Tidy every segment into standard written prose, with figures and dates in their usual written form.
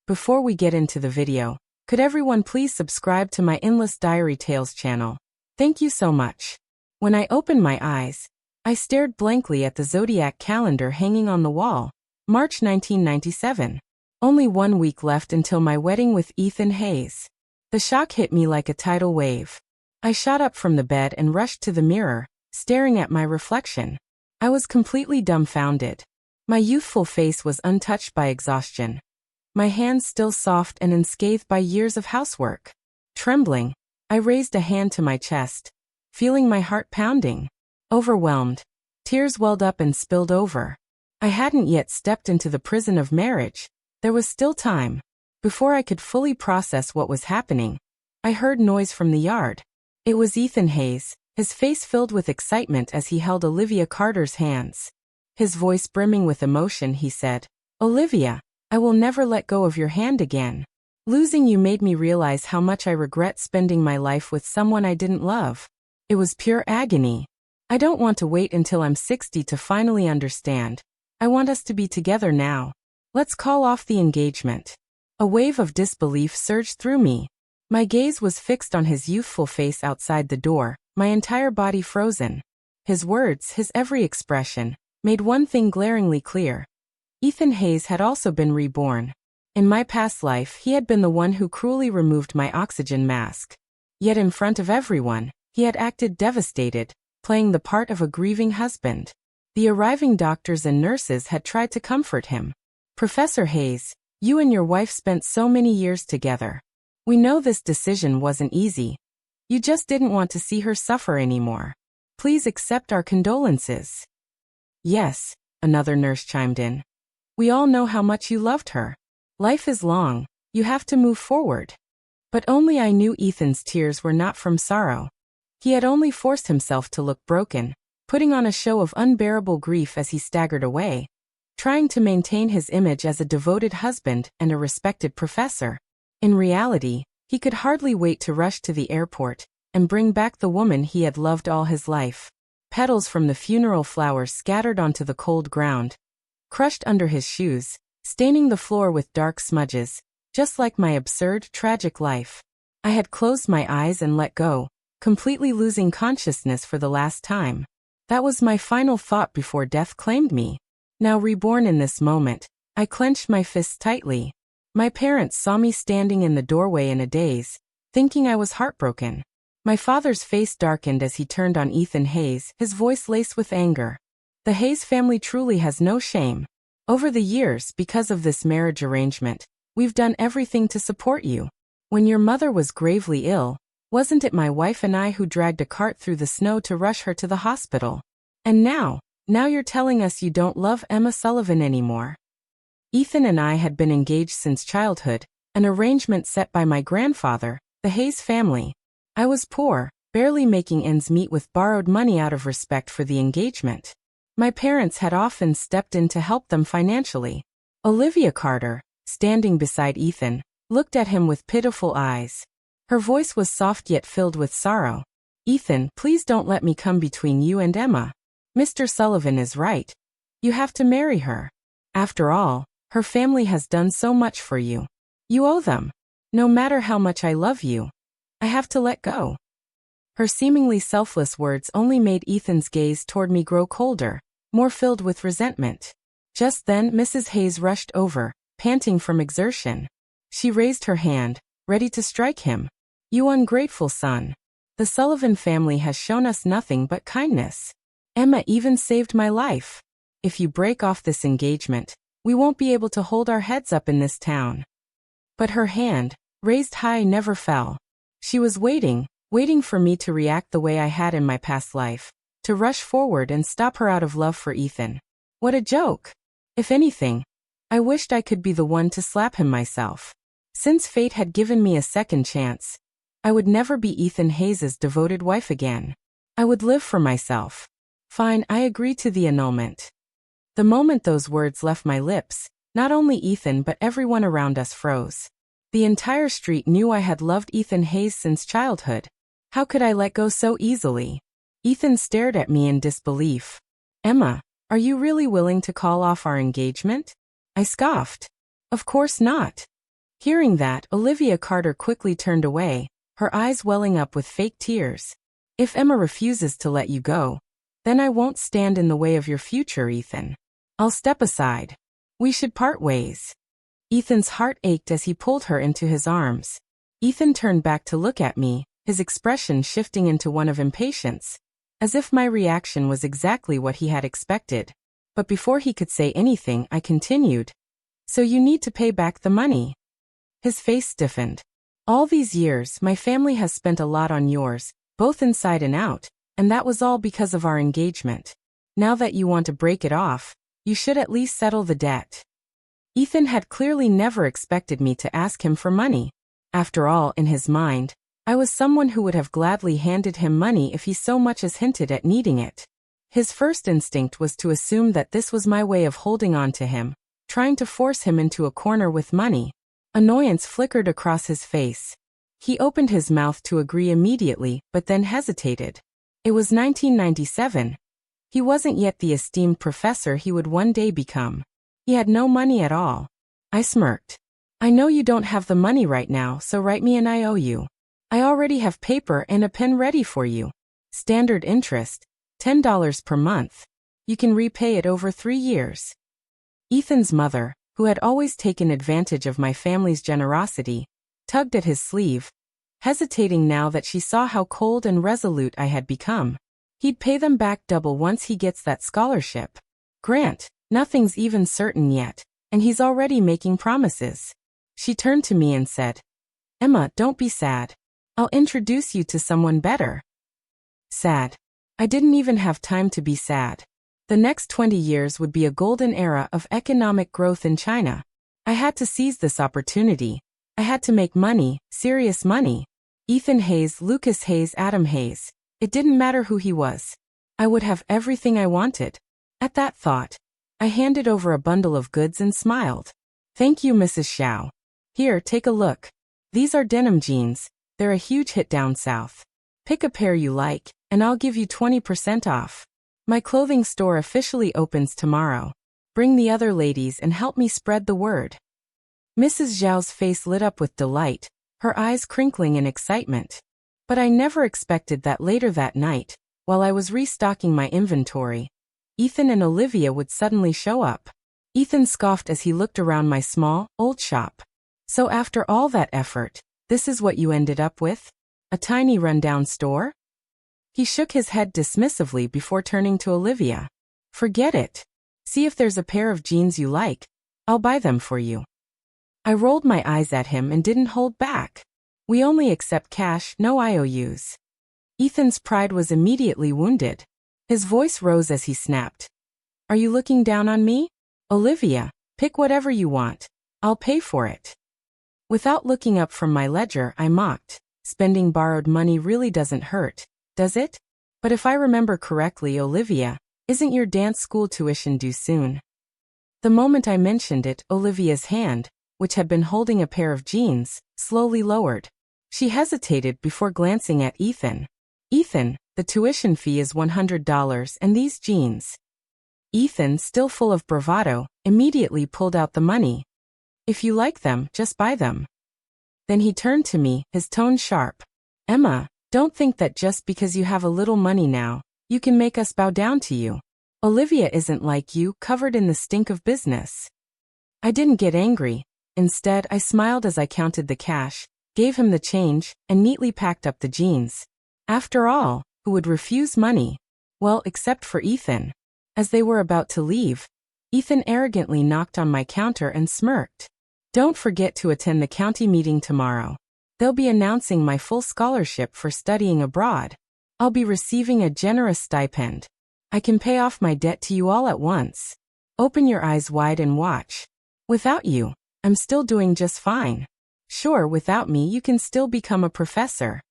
Before we get into the video, could everyone please subscribe to my Endless Diary Tales channel? Thank you so much. When I opened my eyes, I stared blankly at the zodiac calendar hanging on the wall. March 1997. Only 1 week left until my wedding with Ethan Hayes. The shock hit me like a tidal wave. I shot up from the bed and rushed to the mirror, staring at my reflection. I was completely dumbfounded. My youthful face was untouched by exhaustion. My hands still soft and unscathed by years of housework. Trembling, I raised a hand to my chest, feeling my heart pounding. Overwhelmed, tears welled up and spilled over. I hadn't yet stepped into the prison of marriage. There was still time. Before I could fully process what was happening, I heard noise from the yard. It was Ethan Hayes, his face filled with excitement as he held Olivia Carter's hands. His voice brimming with emotion, he said, "Olivia, I will never let go of your hand again. Losing you made me realize how much I regret spending my life with someone I didn't love. It was pure agony. I don't want to wait until I'm 60 to finally understand. I want us to be together now. Let's call off the engagement." A wave of disbelief surged through me. My gaze was fixed on his youthful face outside the door, my entire body frozen. His words, his every expression, made one thing glaringly clear. Ethan Hayes had also been reborn. In my past life, he had been the one who cruelly removed my oxygen mask. Yet in front of everyone, he had acted devastated, playing the part of a grieving husband. The arriving doctors and nurses had tried to comfort him. "Professor Hayes, you and your wife spent so many years together. We know this decision wasn't easy. You just didn't want to see her suffer anymore. Please accept our condolences." "Yes," another nurse chimed in. "We all know how much you loved her. Life is long, you have to move forward." But only I knew Ethan's tears were not from sorrow. He had only forced himself to look broken, putting on a show of unbearable grief as he staggered away, trying to maintain his image as a devoted husband and a respected professor. In reality, he could hardly wait to rush to the airport and bring back the woman he had loved all his life. Petals from the funeral flowers scattered onto the cold ground, crushed under his shoes, staining the floor with dark smudges, just like my absurd, tragic life. I had closed my eyes and let go, completely losing consciousness for the last time. That was my final thought before death claimed me. Now reborn in this moment, I clenched my fists tightly. My parents saw me standing in the doorway in a daze, thinking I was heartbroken. My father's face darkened as he turned on Ethan Hayes, his voice laced with anger. "The Hayes family truly has no shame. Over the years, because of this marriage arrangement, we've done everything to support you. When your mother was gravely ill, wasn't it my wife and I who dragged a cart through the snow to rush her to the hospital? And now you're telling us you don't love Emma Sullivan anymore." Ethan and I had been engaged since childhood, an arrangement set by my grandfather, the Hayes family. I was poor, barely making ends meet with borrowed money out of respect for the engagement. My parents had often stepped in to help them financially. Olivia Carter, standing beside Ethan, looked at him with pitiful eyes. Her voice was soft yet filled with sorrow. "Ethan, please don't let me come between you and Emma. Mr. Sullivan is right. You have to marry her. After all, her family has done so much for you. You owe them. No matter how much I love you, I have to let go." Her seemingly selfless words only made Ethan's gaze toward me grow colder, more filled with resentment. Just then Mrs. Hayes rushed over, panting from exertion. She raised her hand, ready to strike him. "You ungrateful son. The Sullivan family has shown us nothing but kindness. Emma even saved my life. If you break off this engagement, we won't be able to hold our heads up in this town." But her hand, raised high, never fell. She was waiting for me to react the way I had in my past life, to rush forward and stop her out of love for Ethan. What a joke! If anything, I wished I could be the one to slap him myself. Since fate had given me a second chance, I would never be Ethan Hayes' devoted wife again. I would live for myself. "Fine, I agree to the annulment." The moment those words left my lips, not only Ethan but everyone around us froze. The entire street knew I had loved Ethan Hayes since childhood. How could I let go so easily? Ethan stared at me in disbelief. "Emma, are you really willing to call off our engagement?" I scoffed. "Of course not. Hearing that, Olivia Carter quickly turned away, her eyes welling up with fake tears. If Emma refuses to let you go, then I won't stand in the way of your future, Ethan. I'll step aside. We should part ways. Ethan's heart ached as he pulled her into his arms. Ethan turned back to look at me, his expression shifting into one of impatience, as if my reaction was exactly what he had expected. But before he could say anything, I continued. So you need to pay back the money. His face stiffened. All these years, my family has spent a lot on yours, both inside and out, and that was all because of our engagement. Now that you want to break it off, you should at least settle the debt. Ethan had clearly never expected me to ask him for money. After all, in his mind, I was someone who would have gladly handed him money if he so much as hinted at needing it. His first instinct was to assume that this was my way of holding on to him, trying to force him into a corner with money. Annoyance flickered across his face. He opened his mouth to agree immediately, but then hesitated. It was 1997. He wasn't yet the esteemed professor he would one day become. He had no money at all. I smirked. I know you don't have the money right now, so write me an IOU. I already have paper and a pen ready for you. Standard interest, $10 per month. You can repay it over 3 years. Ethan's mother, who had always taken advantage of my family's generosity, tugged at his sleeve, hesitating now that she saw how cold and resolute I had become. He'd pay them back double once he gets that scholarship. Grant, nothing's even certain yet, and he's already making promises. She turned to me and said, Emma, don't be sad. I'll introduce you to someone better. Sad. I didn't even have time to be sad. The next 20 years would be a golden era of economic growth in China. I had to seize this opportunity. I had to make money, serious money. Ethan Hayes, Lucas Hayes, Adam Hayes. It didn't matter who he was. I would have everything I wanted. At that thought, I handed over a bundle of goods and smiled. Thank you, Mrs. Xiao. Here, take a look. These are denim jeans. They're a huge hit down south. Pick a pair you like, and I'll give you 20% off. My clothing store officially opens tomorrow. Bring the other ladies and help me spread the word. Mrs. Zhao's face lit up with delight, her eyes crinkling in excitement. But I never expected that later that night, while I was restocking my inventory, Ethan and Olivia would suddenly show up. Ethan scoffed as he looked around my small, old shop. So after all that effort, this is what you ended up with? A tiny rundown store? He shook his head dismissively before turning to Olivia. Forget it. See if there's a pair of jeans you like. I'll buy them for you. I rolled my eyes at him and didn't hold back. We only accept cash, no IOUs. Ethan's pride was immediately wounded. His voice rose as he snapped. Are you looking down on me? Olivia, pick whatever you want. I'll pay for it. Without looking up from my ledger, I mocked. Spending borrowed money really doesn't hurt, does it? But if I remember correctly, Olivia, isn't your dance school tuition due soon? The moment I mentioned it, Olivia's hand, which had been holding a pair of jeans, slowly lowered. She hesitated before glancing at Ethan. Ethan, the tuition fee is $100 and these jeans. Ethan, still full of bravado, immediately pulled out the money. If you like them, just buy them. Then he turned to me, his tone sharp. Emma, don't think that just because you have a little money now, you can make us bow down to you. Olivia isn't like you, covered in the stink of business. I didn't get angry. Instead, I smiled as I counted the cash, gave him the change, and neatly packed up the jeans. After all, who would refuse money? Well, except for Ethan. As they were about to leave, Ethan arrogantly knocked on my counter and smirked. Don't forget to attend the county meeting tomorrow. They'll be announcing my full scholarship for studying abroad. I'll be receiving a generous stipend. I can pay off my debt to you all at once. Open your eyes wide and watch. Without you, I'm still doing just fine. Sure, without me you can still become a professor.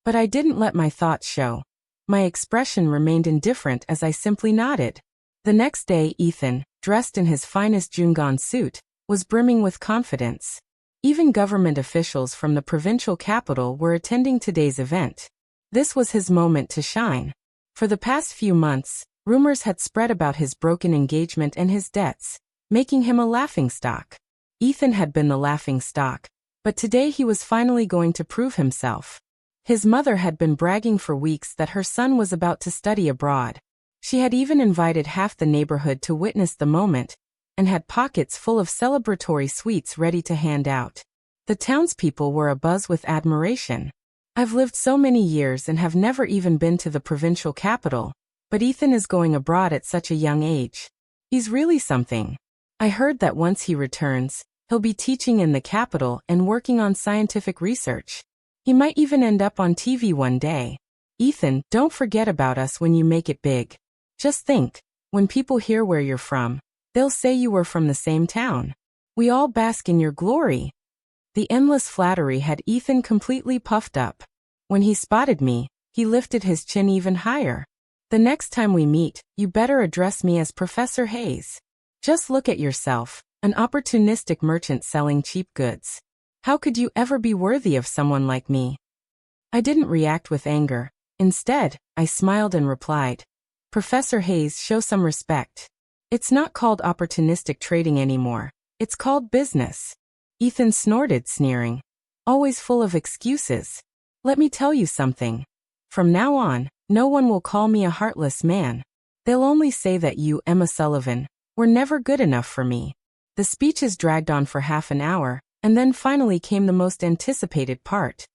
But I didn't let my thoughts show. My expression remained indifferent as I simply nodded. The next day, Ethan, dressed in his finest Jungan suit, was brimming with confidence. Even government officials from the provincial capital were attending today's event. This was his moment to shine. For the past few months, rumors had spread about his broken engagement and his debts, making him a laughingstock. Ethan had been the laughing stock, but today he was finally going to prove himself. His mother had been bragging for weeks that her son was about to study abroad. She had even invited half the neighborhood to witness the moment, and had pockets full of celebratory sweets ready to hand out. The townspeople were abuzz with admiration. I've lived so many years and have never even been to the provincial capital, but Ethan is going abroad at such a young age. He's really something. I heard that once he returns, he'll be teaching in the capital and working on scientific research. He might even end up on TV one day. Ethan, don't forget about us when you make it big. Just think, when people hear where you're from, they'll say you were from the same town. We all bask in your glory. The endless flattery had Ethan completely puffed up. When he spotted me, he lifted his chin even higher. The next time we meet, you better address me as Professor Hayes. Just look at yourself, an opportunistic merchant selling cheap goods. How could you ever be worthy of someone like me? I didn't react with anger. Instead, I smiled and replied, Professor Hayes, show some respect. It's not called opportunistic trading anymore. It's called business. Ethan snorted, sneering. Always full of excuses. Let me tell you something. From now on, no one will call me a heartless man. They'll only say that you, Emma Sullivan, were never good enough for me. The speeches dragged on for half an hour, and then finally came the most anticipated part.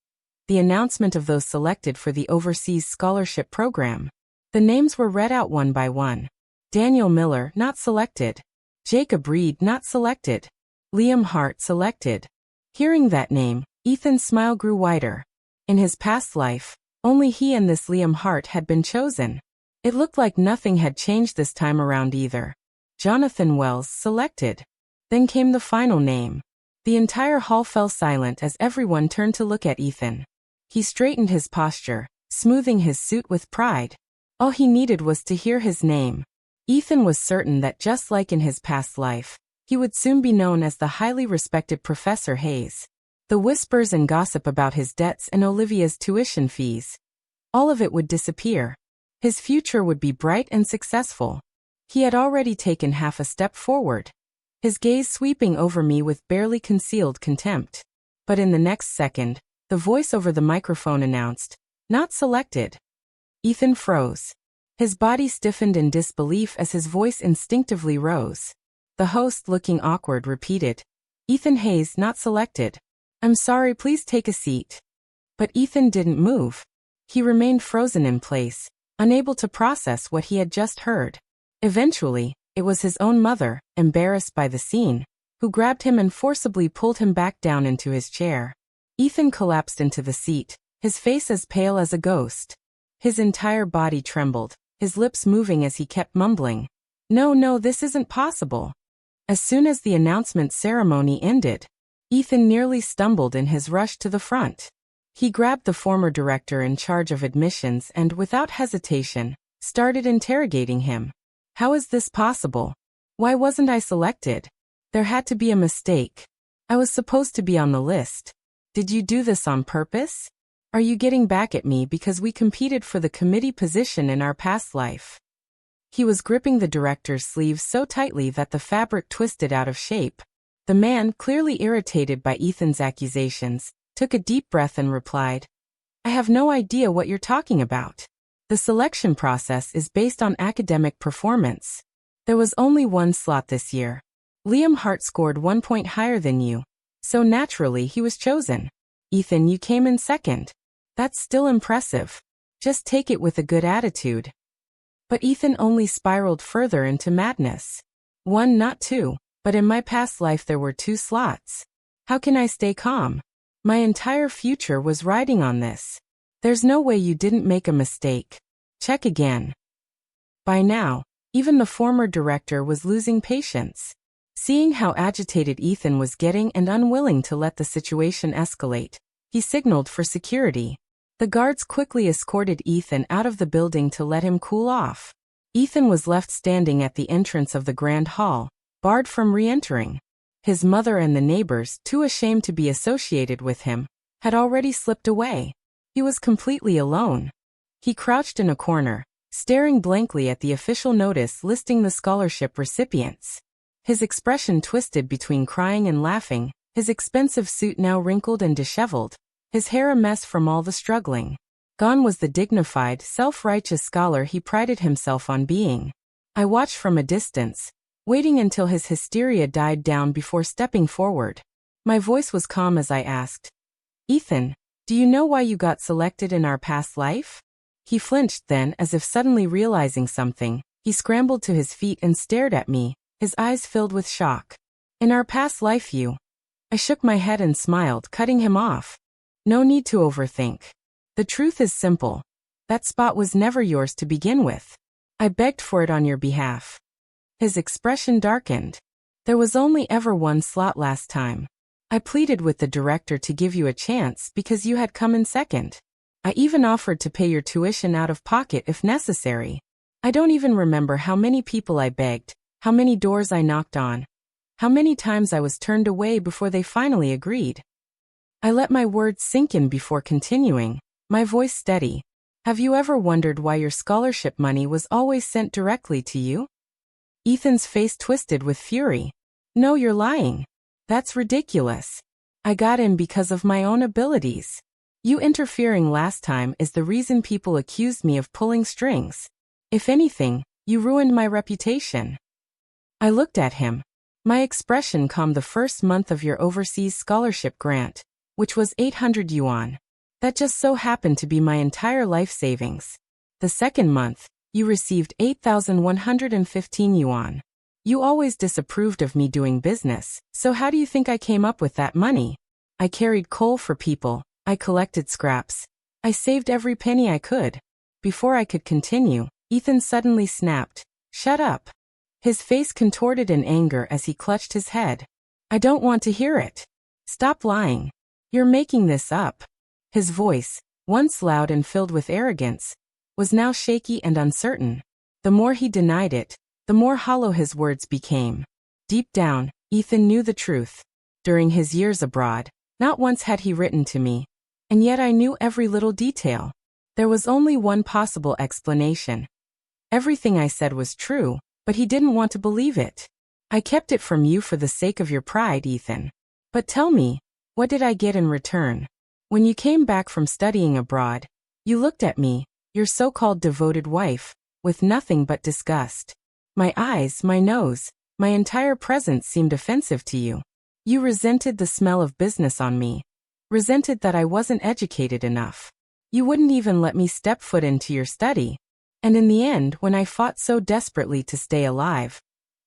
The announcement of those selected for the Overseas Scholarship Program. The names were read out one by one. Daniel Miller, not selected. Jacob Reed, not selected. Liam Hart, selected. Hearing that name, Ethan's smile grew wider. In his past life, only he and this Liam Hart had been chosen. It looked like nothing had changed this time around either. Jonathan Wells, selected. Then came the final name. The entire hall fell silent as everyone turned to look at Ethan. He straightened his posture, smoothing his suit with pride. All he needed was to hear his name. Ethan was certain that just like in his past life, he would soon be known as the highly respected Professor Hayes. The whispers and gossip about his debts and Olivia's tuition fees. All of it would disappear. His future would be bright and successful. He had already taken half a step forward, his gaze sweeping over me with barely concealed contempt. But in the next second, the voice over the microphone announced, "Not selected." Ethan froze. His body stiffened in disbelief as his voice instinctively rose. The host, looking awkward, repeated, "Ethan Hayes, not selected. I'm sorry, please take a seat." But Ethan didn't move. He remained frozen in place, unable to process what he had just heard. Eventually, it was his own mother, embarrassed by the scene, who grabbed him and forcibly pulled him back down into his chair. Ethan collapsed into the seat, his face as pale as a ghost. His entire body trembled, his lips moving as he kept mumbling, No, this isn't possible." As soon as the announcement ceremony ended, Ethan nearly stumbled in his rush to the front. He grabbed the former director in charge of admissions and, without hesitation, started interrogating him. "How is this possible? Why wasn't I selected? There had to be a mistake. I was supposed to be on the list. Did you do this on purpose? Are you getting back at me because we competed for the committee position in our past life?" He was gripping the director's sleeve so tightly that the fabric twisted out of shape. The man, clearly irritated by Ethan's accusations, took a deep breath and replied, "I have no idea what you're talking about. The selection process is based on academic performance. There was only one slot this year. Liam Hart scored 1 point higher than you, so naturally he was chosen. Ethan, you came in second. That's still impressive. Just take it with a good attitude." But Ethan only spiraled further into madness. "One, not two, but in my past life there were 2 slots. How can I stay calm? My entire future was riding on this. There's no way you didn't make a mistake. Check again." By now, even the former director was losing patience. Seeing how agitated Ethan was getting and unwilling to let the situation escalate, he signaled for security. The guards quickly escorted Ethan out of the building to let him cool off. Ethan was left standing at the entrance of the grand hall, barred from re-entering. His mother and the neighbors, too ashamed to be associated with him, had already slipped away. He was completely alone. He crouched in a corner, staring blankly at the official notice listing the scholarship recipients. His expression twisted between crying and laughing, his expensive suit now wrinkled and disheveled, his hair a mess from all the struggling. Gone was the dignified, self-righteous scholar he prided himself on being. I watched from a distance, waiting until his hysteria died down before stepping forward. My voice was calm as I asked, "Ethan, do you know why you got selected in our past life?" He flinched then, as if suddenly realizing something. He scrambled to his feet and stared at me, his eyes filled with shock. "In our past life you..." I shook my head and smiled, cutting him off. "No need to overthink. The truth is simple. That spot was never yours to begin with. I begged for it on your behalf." His expression darkened. "There was only ever one slot last time. I pleaded with the director to give you a chance because you had come in second. I even offered to pay your tuition out of pocket if necessary. I don't even remember how many people I begged, how many doors I knocked on, how many times I was turned away before they finally agreed." I let my words sink in before continuing, my voice steady. "Have you ever wondered why your scholarship money was always sent directly to you?" Ethan's face twisted with fury. "No, you're lying. That's ridiculous. I got in because of my own abilities. You interfering last time is the reason people accused me of pulling strings. If anything, you ruined my reputation." I looked at him. My expression calmed. "The first month of your overseas scholarship grant, which was 800 yuan. That just so happened to be my entire life savings. The second month, you received 8,115 yuan. You always disapproved of me doing business, so how do you think I came up with that money? I carried coal for people, I collected scraps. I saved every penny I could." Before I could continue, Ethan suddenly snapped, "Shut up." His face contorted in anger as he clutched his head. "I don't want to hear it. Stop lying. You're making this up." His voice, once loud and filled with arrogance, was now shaky and uncertain. The more he denied it, the more hollow his words became. Deep down, Ethan knew the truth. During his years abroad, not once had he written to me, and yet I knew every little detail. There was only one possible explanation. Everything I said was true, but he didn't want to believe it. "I kept it from you for the sake of your pride, Ethan. But tell me, what did I get in return? When you came back from studying abroad, you looked at me, your so-called devoted wife, with nothing but disgust. My eyes, my nose, my entire presence seemed offensive to you. You resented the smell of business on me, resented that I wasn't educated enough. You wouldn't even let me step foot into your study. And in the end, when I fought so desperately to stay alive,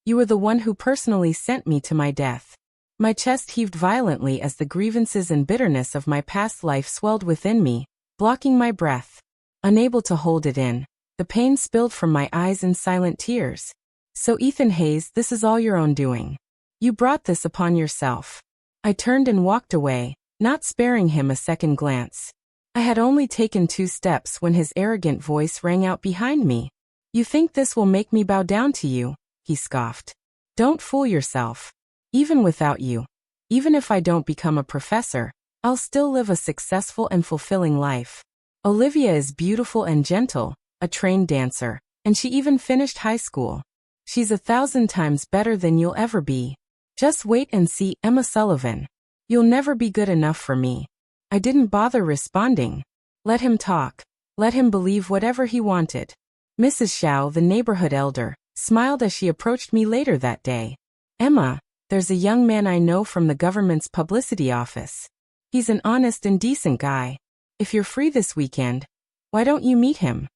you were the one who personally sent me to my death." My chest heaved violently as the grievances and bitterness of my past life swelled within me, blocking my breath. Unable to hold it in, the pain spilled from my eyes in silent tears. "So Ethan Hayes, this is all your own doing. You brought this upon yourself." I turned and walked away, not sparing him a second glance. I had only taken 2 steps when his arrogant voice rang out behind me. "You think this will make me bow down to you?" he scoffed. "Don't fool yourself. Even without you, even if I don't become a professor, I'll still live a successful and fulfilling life. Olivia is beautiful and gentle, a trained dancer, and she even finished high school. She's 1,000 times better than you'll ever be. Just wait and see, Emma Sullivan. You'll never be good enough for me." I didn't bother responding. Let him talk. Let him believe whatever he wanted. Mrs. Xiao, the neighborhood elder, smiled as she approached me later that day. "Emma, there's a young man I know from the government's publicity office. He's an honest and decent guy. If you're free this weekend, why don't you meet him?"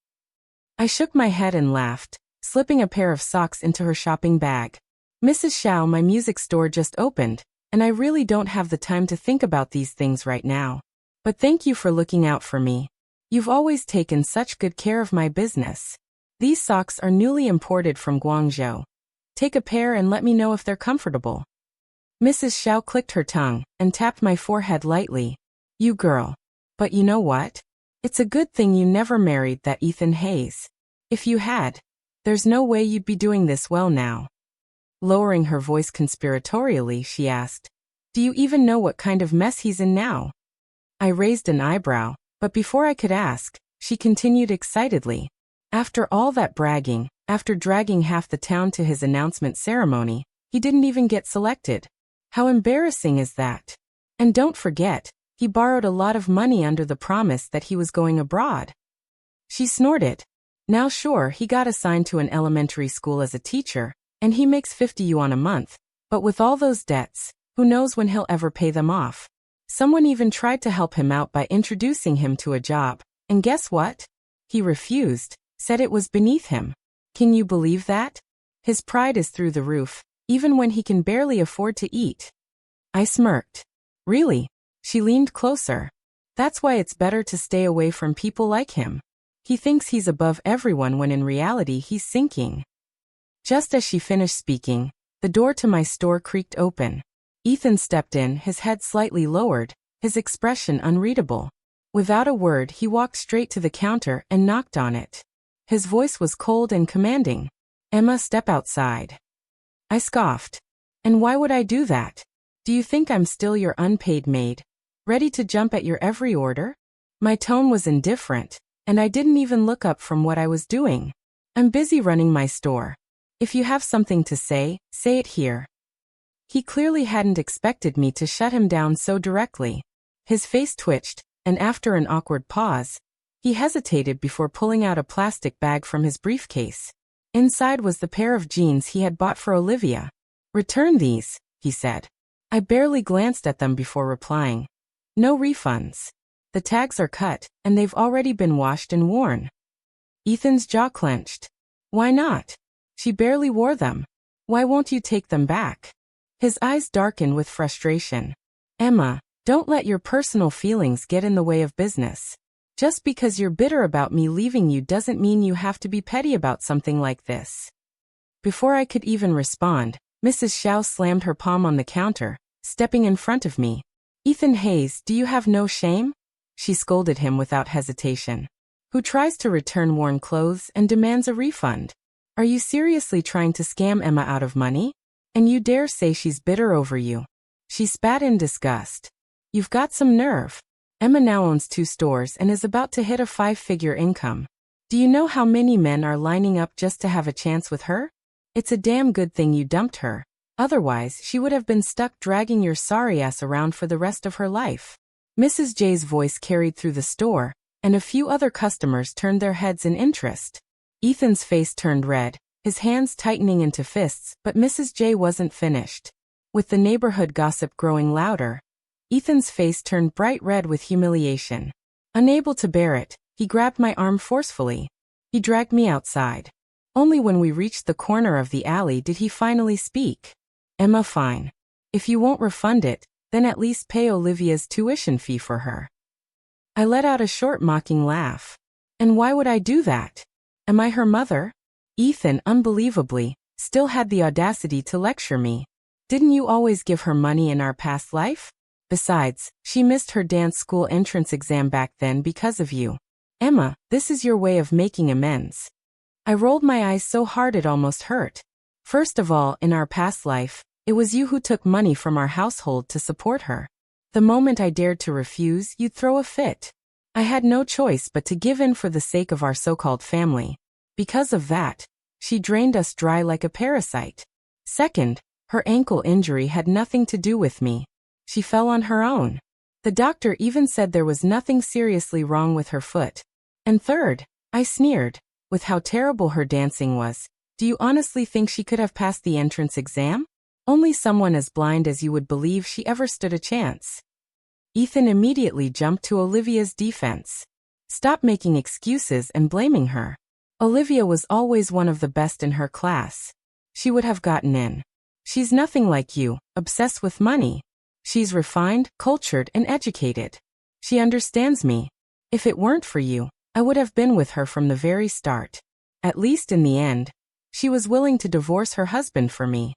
I shook my head and laughed, slipping a pair of socks into her shopping bag. "Mrs. Xiao, my music store just opened, and I really don't have the time to think about these things right now. But thank you for looking out for me. You've always taken such good care of my business. These socks are newly imported from Guangzhou. Take a pair and let me know if they're comfortable." Mrs. Xiao clicked her tongue and tapped my forehead lightly. "You girl. But you know what? It's a good thing you never married that Ethan Hayes. If you had, there's no way you'd be doing this well now." Lowering her voice conspiratorially, she asked, "Do you even know what kind of mess he's in now?" I raised an eyebrow, but before I could ask, she continued excitedly. "After all that bragging, after dragging half the town to his announcement ceremony, He didn't even get selected. How embarrassing is that? And don't forget, he borrowed a lot of money under the promise that he was going abroad. She snorted. Now sure, he got assigned to an elementary school as a teacher, and he makes 50 yuan a month, but with all those debts, who knows when he'll ever pay them off? Someone even tried to help him out by introducing him to a job, and guess what? He refused, said it was beneath him. Can you believe that? His pride is through the roof, even when he can barely afford to eat. I smirked. Really? She leaned closer. That's why it's better to stay away from people like him. He thinks he's above everyone when in reality he's sinking. Just as she finished speaking, the door to my store creaked open. Ethan stepped in, his head slightly lowered, his expression unreadable. Without a word, he walked straight to the counter and knocked on it. His voice was cold and commanding. Emma, step outside. I scoffed. And why would I do that? Do you think I'm still your unpaid maid, ready to jump at your every order? My tone was indifferent, and I didn't even look up from what I was doing. I'm busy running my store. If you have something to say it here. He clearly hadn't expected me to shut him down so directly. His face twitched, and after an awkward pause, he hesitated before pulling out a plastic bag from his briefcase. Inside was the pair of jeans he had bought for Olivia. Return these, he said. I barely glanced at them before replying. No refunds. The tags are cut, and they've already been washed and worn. Ethan's jaw clenched. Why not? She barely wore them. Why won't you take them back? His eyes darkened with frustration. Emma, don't let your personal feelings get in the way of business. Just because you're bitter about me leaving you doesn't mean you have to be petty about something like this. Before I could even respond, Mrs. Xiao slammed her palm on the counter, stepping in front of me. Ethan Hayes, do you have no shame? She scolded him without hesitation. Who tries to return worn clothes and demands a refund? Are you seriously trying to scam Emma out of money? And you dare say she's bitter over you? She spat in disgust. You've got some nerve. Emma now owns 2 stores and is about to hit a 5-figure income. Do you know how many men are lining up just to have a chance with her? It's a damn good thing you dumped her. Otherwise, she would have been stuck dragging your sorry ass around for the rest of her life. Mrs. J's voice carried through the store, and a few other customers turned their heads in interest. Ethan's face turned red, his hands tightening into fists, but Mrs. J wasn't finished. With the neighborhood gossip growing louder, Ethan's face turned bright red with humiliation. Unable to bear it, he grabbed my arm forcefully. He dragged me outside. Only when we reached the corner of the alley did he finally speak. Emma, fine. If you won't refund it, then at least pay Olivia's tuition fee for her. I let out a short mocking laugh. And why would I do that? Am I her mother? Ethan, unbelievably, still had the audacity to lecture me. Didn't you always give her money in our past life? Besides, she missed her dance school entrance exam back then because of you. Emma, this is your way of making amends. I rolled my eyes so hard it almost hurt. First of all, in our past life, it was you who took money from our household to support her. The moment I dared to refuse, you'd throw a fit. I had no choice but to give in for the sake of our so-called family. Because of that, she drained us dry like a parasite. Second, her ankle injury had nothing to do with me. She fell on her own. The doctor even said there was nothing seriously wrong with her foot. And third, I sneered. With how terrible her dancing was, do you honestly think she could have passed the entrance exam? Only someone as blind as you would believe she ever stood a chance. Ethan immediately jumped to Olivia's defense. Stop making excuses and blaming her. Olivia was always one of the best in her class. She would have gotten in. She's nothing like you, obsessed with money. She's refined, cultured, and educated. She understands me. If it weren't for you, I would have been with her from the very start. At least in the end, she was willing to divorce her husband for me.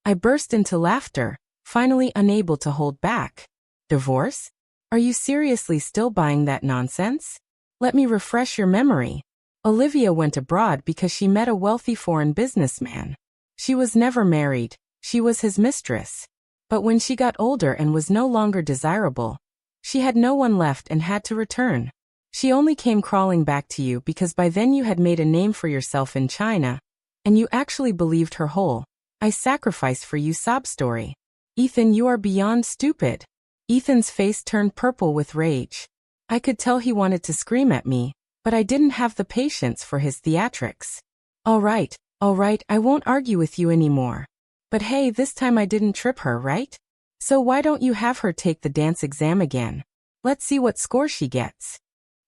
I burst into laughter, finally unable to hold back. Divorce? Are you seriously still buying that nonsense? Let me refresh your memory. Olivia went abroad because she met a wealthy foreign businessman. She was never married, she was his mistress. But when she got older and was no longer desirable, she had no one left and had to return. She only came crawling back to you because by then you had made a name for yourself in China, and you actually believed her whole I sacrificed for you sob story. Ethan, you are beyond stupid. Ethan's face turned purple with rage. I could tell he wanted to scream at me, but I didn't have the patience for his theatrics. All right, I won't argue with you anymore. But hey, this time I didn't trip her, right? So why don't you have her take the dance exam again? Let's see what score she gets.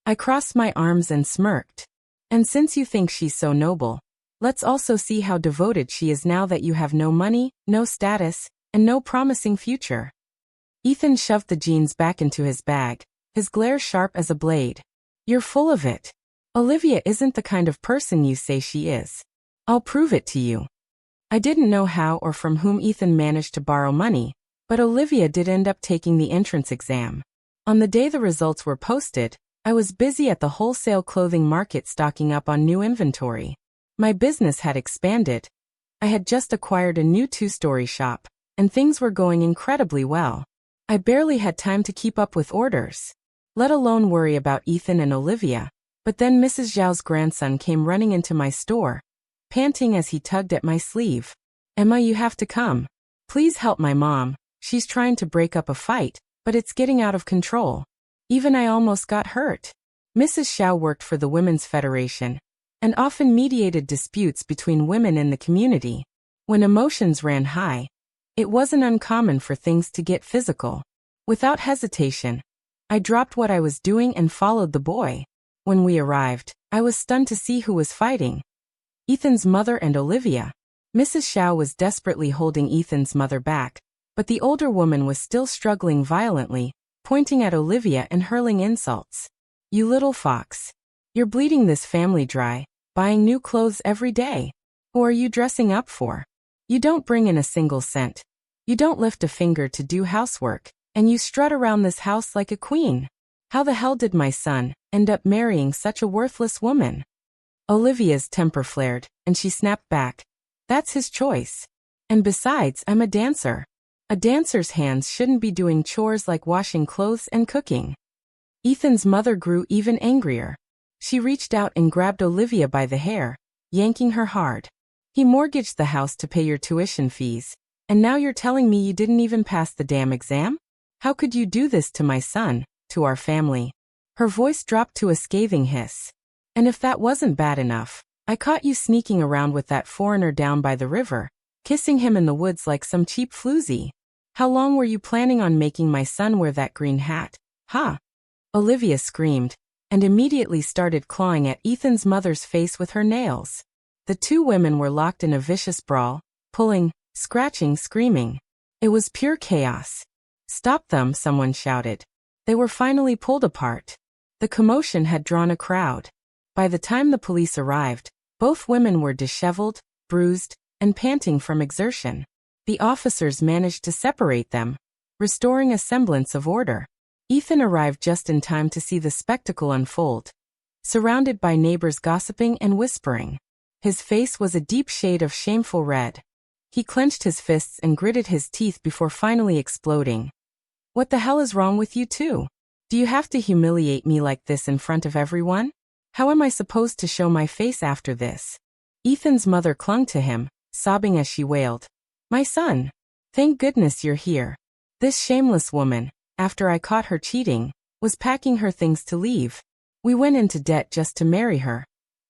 I crossed my arms and smirked. And since you think she's so noble, let's also see how devoted she is now that you have no money, no status, and no promising future. Ethan shoved the jeans back into his bag, his glare sharp as a blade. You're full of it. Olivia isn't the kind of person you say she is. I'll prove it to you. I didn't know how or from whom Ethan managed to borrow money, but Olivia did end up taking the entrance exam. On the day the results were posted, I was busy at the wholesale clothing market stocking up on new inventory. My business had expanded. I had just acquired a new 2-story shop, and things were going incredibly well. I barely had time to keep up with orders, let alone worry about Ethan and Olivia. But then Mrs. Zhao's grandson came running into my store, panting as he tugged at my sleeve. Emma, you have to come. Please help my mom. She's trying to break up a fight, but it's getting out of control. Even I almost got hurt. Mrs. Zhao worked for the Women's Federation and often mediated disputes between women in the community. When emotions ran high, it wasn't uncommon for things to get physical. Without hesitation, I dropped what I was doing and followed the boy. When we arrived, I was stunned to see who was fighting. Ethan's mother and Olivia. Mrs. Zhao was desperately holding Ethan's mother back, but the older woman was still struggling violently, pointing at Olivia and hurling insults. You little fox. You're bleeding this family dry, buying new clothes every day. Who are you dressing up for? You don't bring in a single cent. You don't lift a finger to do housework, and you strut around this house like a queen. How the hell did my son end up marrying such a worthless woman? Olivia's temper flared, and she snapped back. That's his choice. And besides, I'm a dancer. A dancer's hands shouldn't be doing chores like washing clothes and cooking. Ethan's mother grew even angrier. She reached out and grabbed Olivia by the hair, yanking her hard. He mortgaged the house to pay your tuition fees, and now you're telling me you didn't even pass the damn exam? How could you do this to my son, to our family? Her voice dropped to a scathing hiss. And if that wasn't bad enough, I caught you sneaking around with that foreigner down by the river, kissing him in the woods like some cheap floozy. How long were you planning on making my son wear that green hat, huh? Olivia screamed, and immediately started clawing at Ethan's mother's face with her nails. The two women were locked in a vicious brawl, pulling, scratching, screaming. It was pure chaos. Stop them, someone shouted. They were finally pulled apart. The commotion had drawn a crowd. By the time the police arrived, both women were disheveled, bruised, and panting from exertion. The officers managed to separate them, restoring a semblance of order. Ethan arrived just in time to see the spectacle unfold. Surrounded by neighbors gossiping and whispering, his face was a deep shade of shameful red. He clenched his fists and gritted his teeth before finally exploding. What the hell is wrong with you two? Do you have to humiliate me like this in front of everyone? How am I supposed to show my face after this? Ethan's mother clung to him, sobbing as she wailed. My son. Thank goodness you're here. This shameless woman, after I caught her cheating, was packing her things to leave. We went into debt just to marry her.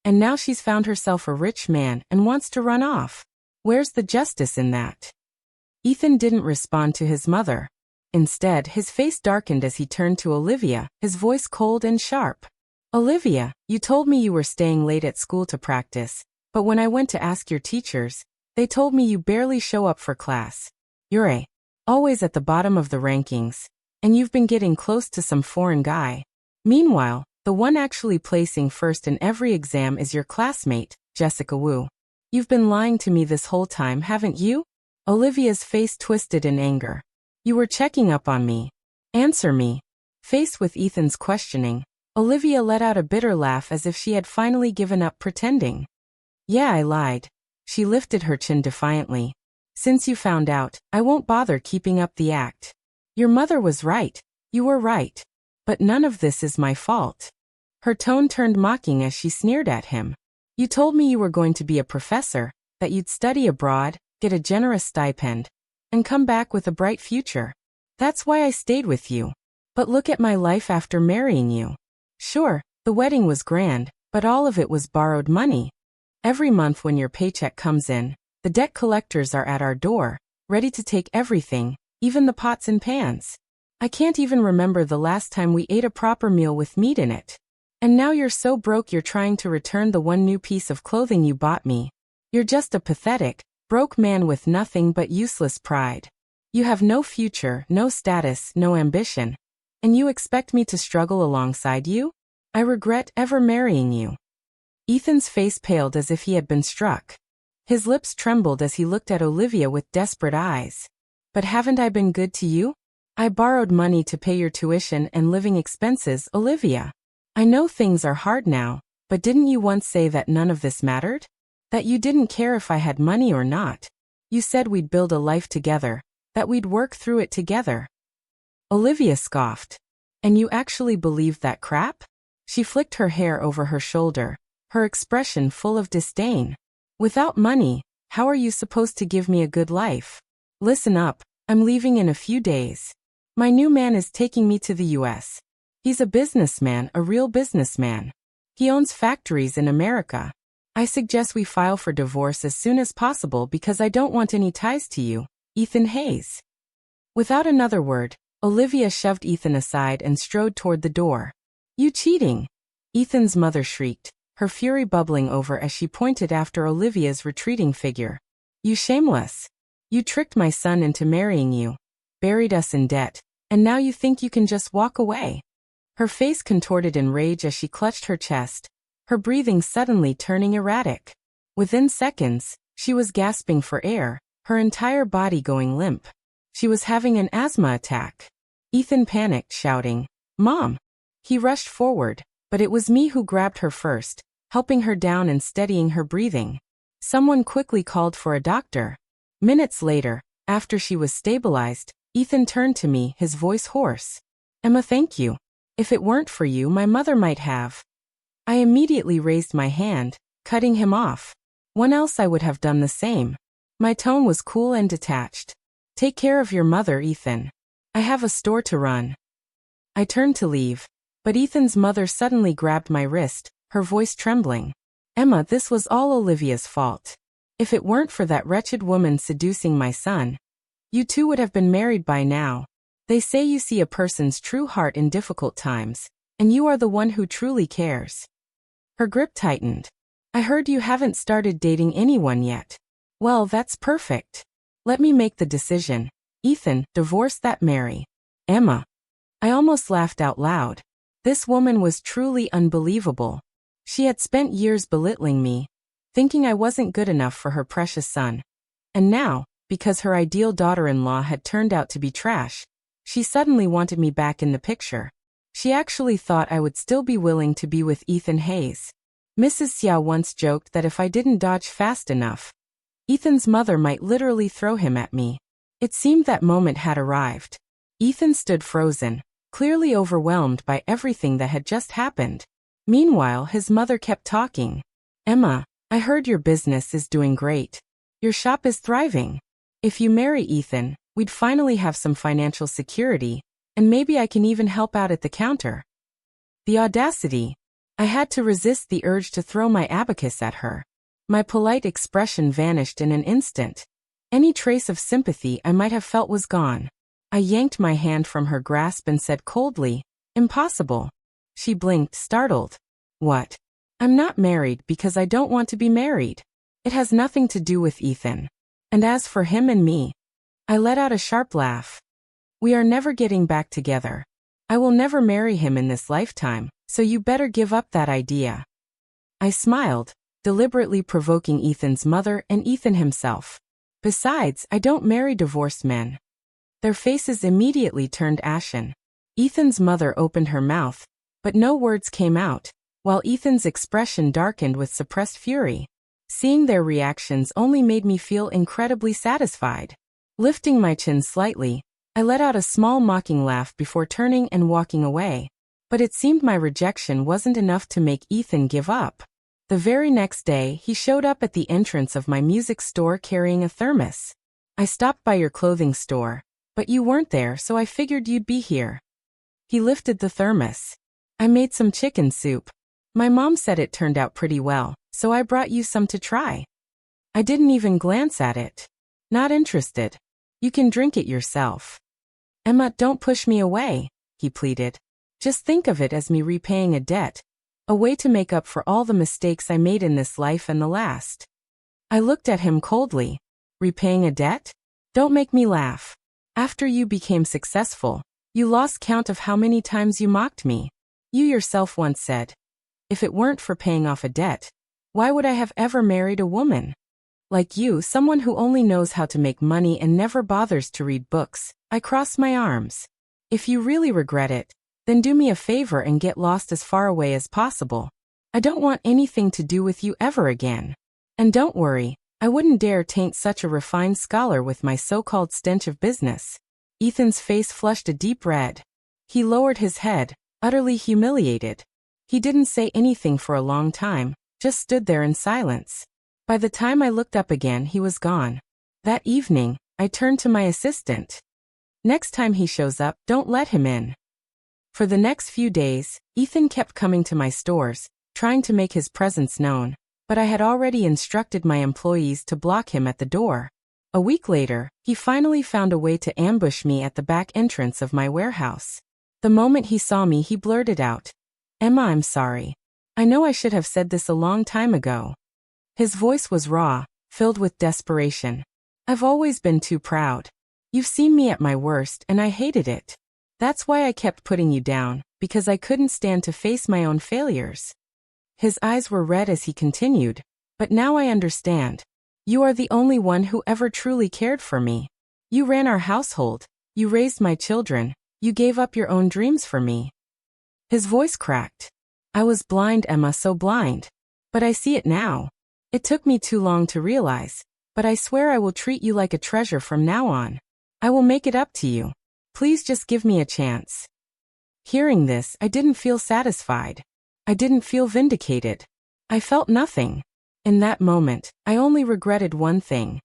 And now she's found herself a rich man and wants to run off. Where's the justice in that? Ethan didn't respond to his mother. Instead, his face darkened as he turned to Olivia, his voice cold and sharp. Olivia, you told me you were staying late at school to practice, but when I went to ask your teachers, they told me you barely show up for class. You're always at the bottom of the rankings, and you've been getting close to some foreign guy. Meanwhile, the one actually placing first in every exam is your classmate, Jessica Wu. You've been lying to me this whole time, haven't you? Olivia's face twisted in anger. You were checking up on me. Answer me. Faced with Ethan's questioning, Olivia let out a bitter laugh as if she had finally given up pretending. Yeah, I lied. She lifted her chin defiantly. Since you found out, I won't bother keeping up the act. Your mother was right. You were right. But none of this is my fault. Her tone turned mocking as she sneered at him. You told me you were going to be a professor, that you'd study abroad, get a generous stipend, and come back with a bright future. That's why I stayed with you. But look at my life after marrying you. Sure, the wedding was grand, but all of it was borrowed money. Every month when your paycheck comes in, the debt collectors are at our door, ready to take everything, even the pots and pans. I can't even remember the last time we ate a proper meal with meat in it. And now you're so broke you're trying to return the one new piece of clothing you bought me. You're just a pathetic, broke man with nothing but useless pride. You have no future, no status, no ambition. And you expect me to struggle alongside you? I regret ever marrying you. Ethan's face paled as if he had been struck. His lips trembled as he looked at Olivia with desperate eyes. But haven't I been good to you? I borrowed money to pay your tuition and living expenses, Olivia. I know things are hard now, but didn't you once say that none of this mattered? That you didn't care if I had money or not? You said we'd build a life together, that we'd work through it together. Olivia scoffed. And you actually believed that crap? She flicked her hair over her shoulder, her expression full of disdain. Without money, how are you supposed to give me a good life? Listen up, I'm leaving in a few days. My new man is taking me to the US. He's a businessman, a real businessman. He owns factories in America. I suggest we file for divorce as soon as possible because I don't want any ties to you, Ethan Hayes. Without another word, Olivia shoved Ethan aside and strode toward the door. You cheating! Ethan's mother shrieked, her fury bubbling over as she pointed after Olivia's retreating figure. You shameless! You tricked my son into marrying you, buried us in debt, and now you think you can just walk away. Her face contorted in rage as she clutched her chest, her breathing suddenly turning erratic. Within seconds, she was gasping for air, her entire body going limp. She was having an asthma attack. Ethan panicked, shouting, "Mom!" He rushed forward, but it was me who grabbed her first, helping her down and steadying her breathing. Someone quickly called for a doctor. Minutes later, after she was stabilized, Ethan turned to me, his voice hoarse. Emma, thank you. If it weren't for you, my mother might have. I immediately raised my hand, cutting him off. One else I would have done the same. My tone was cool and detached. Take care of your mother, Ethan. I have a store to run. I turned to leave, but Ethan's mother suddenly grabbed my wrist, her voice trembling. Emma, this was all Olivia's fault. If it weren't for that wretched woman seducing my son, you two would have been married by now. They say you see a person's true heart in difficult times, and you are the one who truly cares. Her grip tightened. I heard you haven't started dating anyone yet. Well, that's perfect. Let me make the decision. Ethan, divorce that Mary. Emma. I almost laughed out loud. This woman was truly unbelievable. She had spent years belittling me, thinking I wasn't good enough for her precious son. And now, because her ideal daughter-in-law had turned out to be trash, she suddenly wanted me back in the picture. She actually thought I would still be willing to be with Ethan Hayes. Mrs. Xiao once joked that if I didn't dodge fast enough, Ethan's mother might literally throw him at me. It seemed that moment had arrived. Ethan stood frozen, clearly overwhelmed by everything that had just happened. Meanwhile, his mother kept talking. Emma, I heard your business is doing great. Your shop is thriving. If you marry Ethan, we'd finally have some financial security, and maybe I can even help out at the counter. The audacity. I had to resist the urge to throw my abacus at her. My polite expression vanished in an instant. Any trace of sympathy I might have felt was gone. I yanked my hand from her grasp and said coldly, Impossible. She blinked, startled. What? I'm not married because I don't want to be married. It has nothing to do with Ethan. And as for him and me, I let out a sharp laugh. We are never getting back together. I will never marry him in this lifetime, so you better give up that idea. I smiled, deliberately provoking Ethan's mother and Ethan himself. Besides, I don't marry divorced men. Their faces immediately turned ashen. Ethan's mother opened her mouth, but no words came out, while Ethan's expression darkened with suppressed fury. Seeing their reactions only made me feel incredibly satisfied. Lifting my chin slightly, I let out a small mocking laugh before turning and walking away. But it seemed my rejection wasn't enough to make Ethan give up. The very next day, he showed up at the entrance of my music store carrying a thermos. I stopped by your clothing store, but you weren't there, so I figured you'd be here. He lifted the thermos. I made some chicken soup. My mom said it turned out pretty well, so I brought you some to try. I didn't even glance at it. Not interested. You can drink it yourself. Emma, don't push me away, he pleaded. Just think of it as me repaying a debt, a way to make up for all the mistakes I made in this life and the last. I looked at him coldly. Repaying a debt? Don't make me laugh. After you became successful, you lost count of how many times you mocked me. You yourself once said, if it weren't for paying off a debt, why would I have ever married a woman? Like you, someone who only knows how to make money and never bothers to read books. I cross my arms. If you really regret it, then do me a favor and get lost as far away as possible. I don't want anything to do with you ever again. And don't worry, I wouldn't dare taint such a refined scholar with my so-called stench of business. Ethan's face flushed a deep red. He lowered his head, utterly humiliated. He didn't say anything for a long time, just stood there in silence. By the time I looked up again, he was gone. That evening, I turned to my assistant. Next time he shows up, don't let him in. For the next few days, Ethan kept coming to my stores, trying to make his presence known, but I had already instructed my employees to block him at the door. A week later, he finally found a way to ambush me at the back entrance of my warehouse. The moment he saw me, he blurted out, Emma, I'm sorry. I know I should have said this a long time ago. His voice was raw, filled with desperation. I've always been too proud. You've seen me at my worst and I hated it. That's why I kept putting you down, because I couldn't stand to face my own failures. His eyes were red as he continued, but now I understand. You are the only one who ever truly cared for me. You ran our household, you raised my children, you gave up your own dreams for me. His voice cracked. I was blind, Emma, so blind. But I see it now. It took me too long to realize, but I swear I will treat you like a treasure from now on. I will make it up to you. Please just give me a chance. Hearing this, I didn't feel satisfied. I didn't feel vindicated. I felt nothing. In that moment, I only regretted one thing.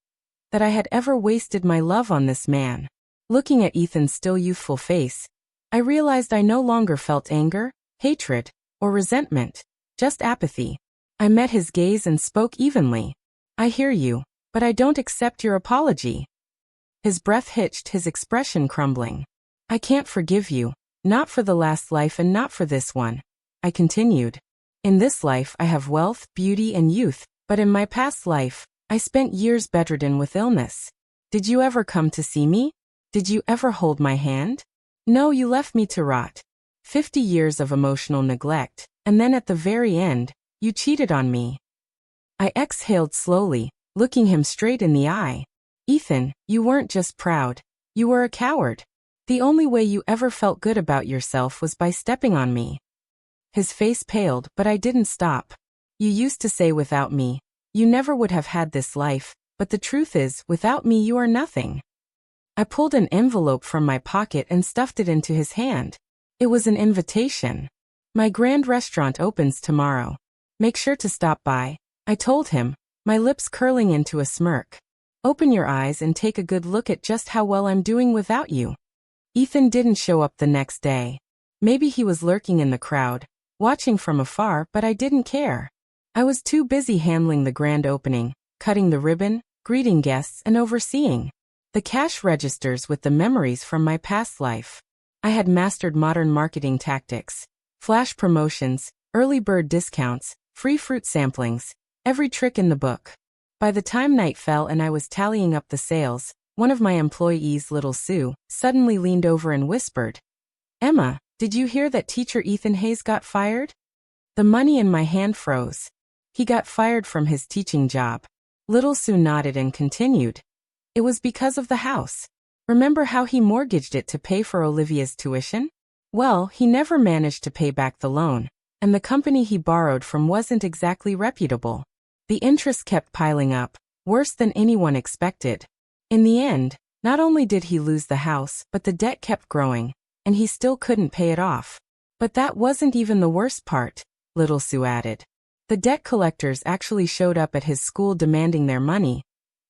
That I had ever wasted my love on this man. Looking at Ethan's still youthful face, I realized I no longer felt anger, hatred, or resentment, just apathy. I met his gaze and spoke evenly. I hear you, but I don't accept your apology. His breath hitched, his expression crumbling. I can't forgive you, not for the last life and not for this one. I continued. In this life I have wealth, beauty, and youth, but in my past life, I spent years bedridden with illness. Did you ever come to see me? Did you ever hold my hand? No, you left me to rot. 50 years of emotional neglect, and then at the very end, you cheated on me. I exhaled slowly, looking him straight in the eye. Ethan, you weren't just proud, you were a coward. The only way you ever felt good about yourself was by stepping on me. His face paled, but I didn't stop. You used to say without me, you never would have had this life, but the truth is, without me you are nothing. I pulled an envelope from my pocket and stuffed it into his hand. It was an invitation. My grand restaurant opens tomorrow. Make sure to stop by, I told him, my lips curling into a smirk. Open your eyes and take a good look at just how well I'm doing without you. Ethan didn't show up the next day. Maybe he was lurking in the crowd, watching from afar, but I didn't care. I was too busy handling the grand opening, cutting the ribbon, greeting guests, and overseeing the cash registers with the memories from my past life. I had mastered modern marketing tactics, flash promotions, early bird discounts, free fruit samplings, every trick in the book. By the time night fell and I was tallying up the sales, one of my employees, little Sue, suddenly leaned over and whispered, Emma, did you hear that teacher Ethan Hayes got fired? The money in my hand froze. He got fired from his teaching job. Little Sue nodded and continued. It was because of the house. Remember how he mortgaged it to pay for Olivia's tuition? Well, he never managed to pay back the loan, and the company he borrowed from wasn't exactly reputable. The interest kept piling up, worse than anyone expected. In the end, not only did he lose the house, but the debt kept growing, and he still couldn't pay it off. But that wasn't even the worst part, little Sue added. The debt collectors actually showed up at his school demanding their money,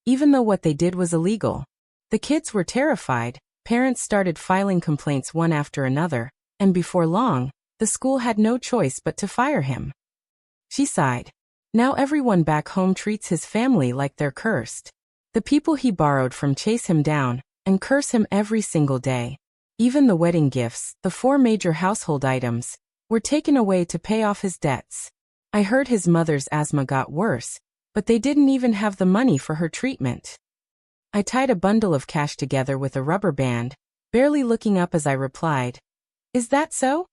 even though what they did was illegal. The kids were terrified, parents started filing complaints one after another, and before long, the school had no choice but to fire him. She sighed. Now everyone back home treats his family like they're cursed. The people he borrowed from chase him down and curse him every single day. Even the wedding gifts, the 4 major household items, were taken away to pay off his debts. I heard his mother's asthma got worse, but they didn't even have the money for her treatment. I tied a bundle of cash together with a rubber band, barely looking up as I replied, "Is that so?"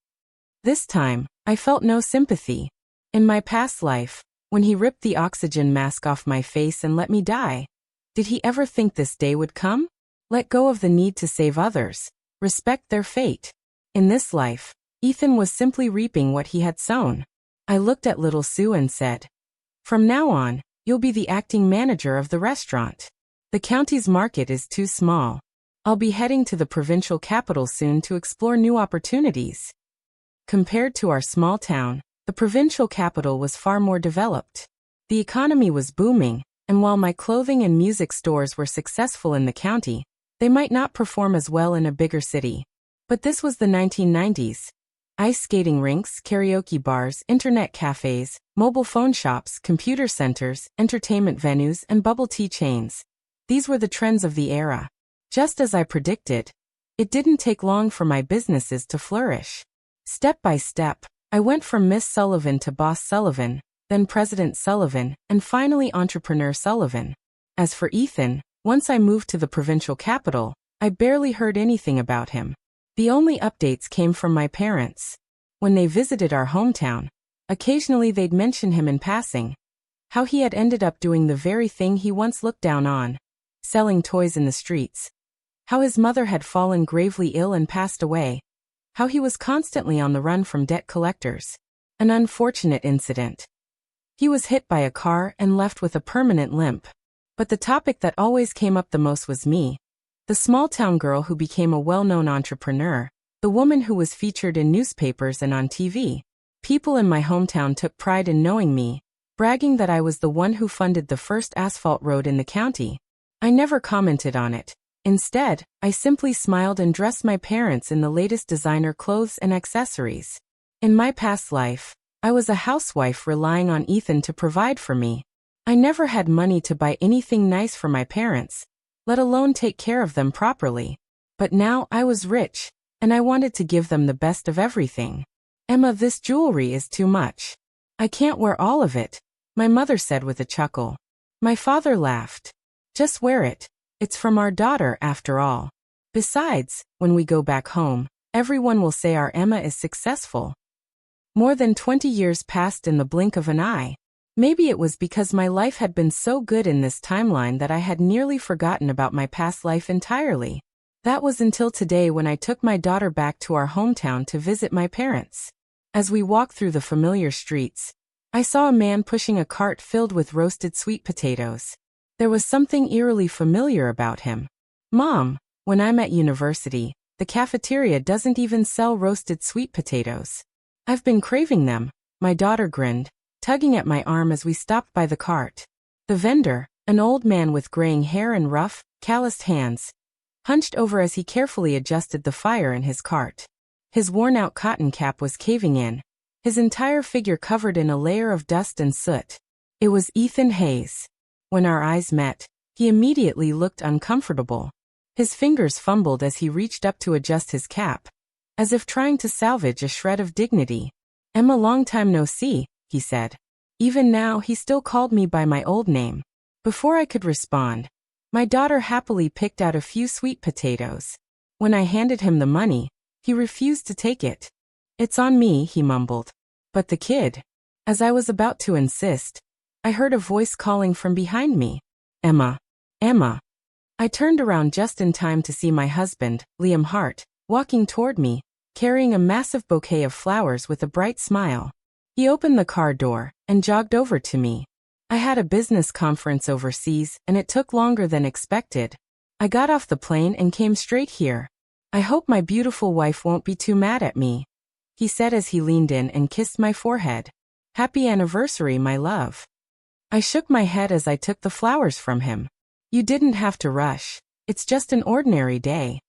This time, I felt no sympathy. In my past life, when he ripped the oxygen mask off my face and let me die, did he ever think this day would come? Let go of the need to save others, respect their fate. In this life, Ethan was simply reaping what he had sown. I looked at little Sue and said, "From now on, you'll be the acting manager of the restaurant. The county's market is too small. I'll be heading to the provincial capital soon to explore new opportunities." Compared to our small town, the provincial capital was far more developed. The economy was booming, and while my clothing and music stores were successful in the county, they might not perform as well in a bigger city. But this was the 1990s. Ice skating rinks, karaoke bars, internet cafes, mobile phone shops, computer centers, entertainment venues, and bubble tea chains. These were the trends of the era. Just as I predicted, it didn't take long for my businesses to flourish. Step by step, I went from Miss Sullivan to Boss Sullivan, then President Sullivan, and finally Entrepreneur Sullivan. As for Ethan, once I moved to the provincial capital, I barely heard anything about him. The only updates came from my parents. When they visited our hometown, occasionally they'd mention him in passing. How he had ended up doing the very thing he once looked down on, selling toys in the streets. How his mother had fallen gravely ill and passed away. How he was constantly on the run from debt collectors. An unfortunate incident. He was hit by a car and left with a permanent limp. But the topic that always came up the most was me. The small-town girl who became a well-known entrepreneur. The woman who was featured in newspapers and on TV. People in my hometown took pride in knowing me, bragging that I was the one who funded the first asphalt road in the county. I never commented on it. Instead, I simply smiled and dressed my parents in the latest designer clothes and accessories. In my past life, I was a housewife relying on Ethan to provide for me. I never had money to buy anything nice for my parents, let alone take care of them properly. But now I was rich, and I wanted to give them the best of everything. "Emma, this jewelry is too much. I can't wear all of it," my mother said with a chuckle. My father laughed. "Just wear it. It's from our daughter after all. Besides, when we go back home, everyone will say our Emma is successful." More than 20 years passed in the blink of an eye. Maybe it was because my life had been so good in this timeline that I had nearly forgotten about my past life entirely. That was until today when I took my daughter back to our hometown to visit my parents. As we walked through the familiar streets, I saw a man pushing a cart filled with roasted sweet potatoes. There was something eerily familiar about him. "Mom, when I'm at university, the cafeteria doesn't even sell roasted sweet potatoes. I've been craving them," my daughter grinned, tugging at my arm as we stopped by the cart. The vendor, an old man with graying hair and rough, calloused hands, hunched over as he carefully adjusted the fire in his cart. His worn-out cotton cap was caving in, his entire figure covered in a layer of dust and soot. It was Ethan Hayes. When our eyes met, he immediately looked uncomfortable. His fingers fumbled as he reached up to adjust his cap, as if trying to salvage a shred of dignity. "Emma, long time no see," he said. Even now he still called me by my old name. Before I could respond, my daughter happily picked out a few sweet potatoes. When I handed him the money, he refused to take it. "It's on me," he mumbled. "But the kid." As I was about to insist, I heard a voice calling from behind me. "Emma, Emma." I turned around just in time to see my husband, Liam Hart, walking toward me, carrying a massive bouquet of flowers with a bright smile. He opened the car door and jogged over to me. I had a business conference overseas and it took longer than expected. I got off the plane and came straight here. "I hope my beautiful wife won't be too mad at me," he said as he leaned in and kissed my forehead. Happy anniversary, my love. I shook my head as I took the flowers from him. You didn't have to rush. It's just an ordinary day.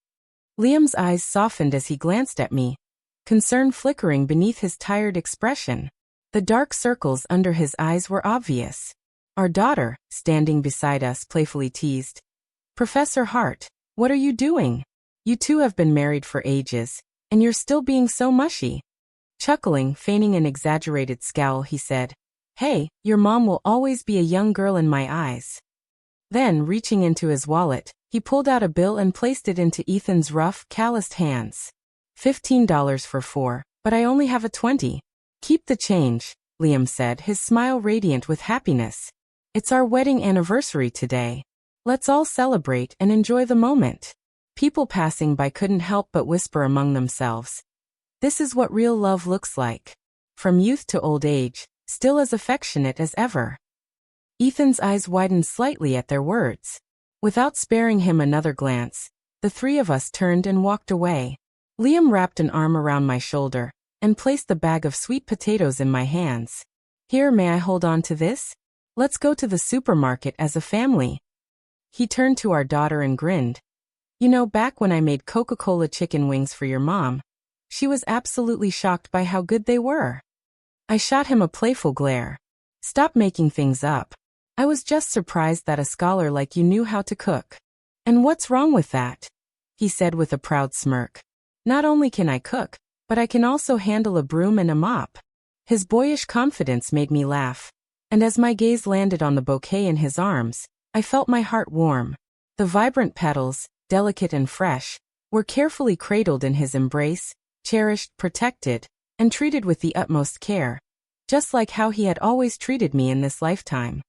Liam's eyes softened as he glanced at me, concern flickering beneath his tired expression. The dark circles under his eyes were obvious. Our daughter, standing beside us, playfully teased, Professor Hart, what are you doing? You two have been married for ages, and you're still being so mushy. Chuckling, feigning an exaggerated scowl, he said, Hey, your mom will always be a young girl in my eyes. Then, reaching into his wallet, he pulled out a bill and placed it into Ethan's rough, calloused hands. $15 for 4, but I only have a 20. Keep the change, Liam said, his smile radiant with happiness. It's our wedding anniversary today. Let's all celebrate and enjoy the moment. People passing by couldn't help but whisper among themselves. This is what real love looks like. From youth to old age, still as affectionate as ever. Ethan's eyes widened slightly at their words. Without sparing him another glance, the three of us turned and walked away. Liam wrapped an arm around my shoulder and placed the bag of sweet potatoes in my hands. Here, may I hold on to this? Let's go to the supermarket as a family. He turned to our daughter and grinned. You know, back when I made Coca-Cola chicken wings for your mom, she was absolutely shocked by how good they were. I shot him a playful glare. Stop making things up. I was just surprised that a scholar like you knew how to cook. And what's wrong with that? He said with a proud smirk. Not only can I cook, but I can also handle a broom and a mop. His boyish confidence made me laugh, and as my gaze landed on the bouquet in his arms, I felt my heart warm. The vibrant petals, delicate and fresh, were carefully cradled in his embrace, cherished, protected, and treated with the utmost care, just like how he had always treated me in this lifetime.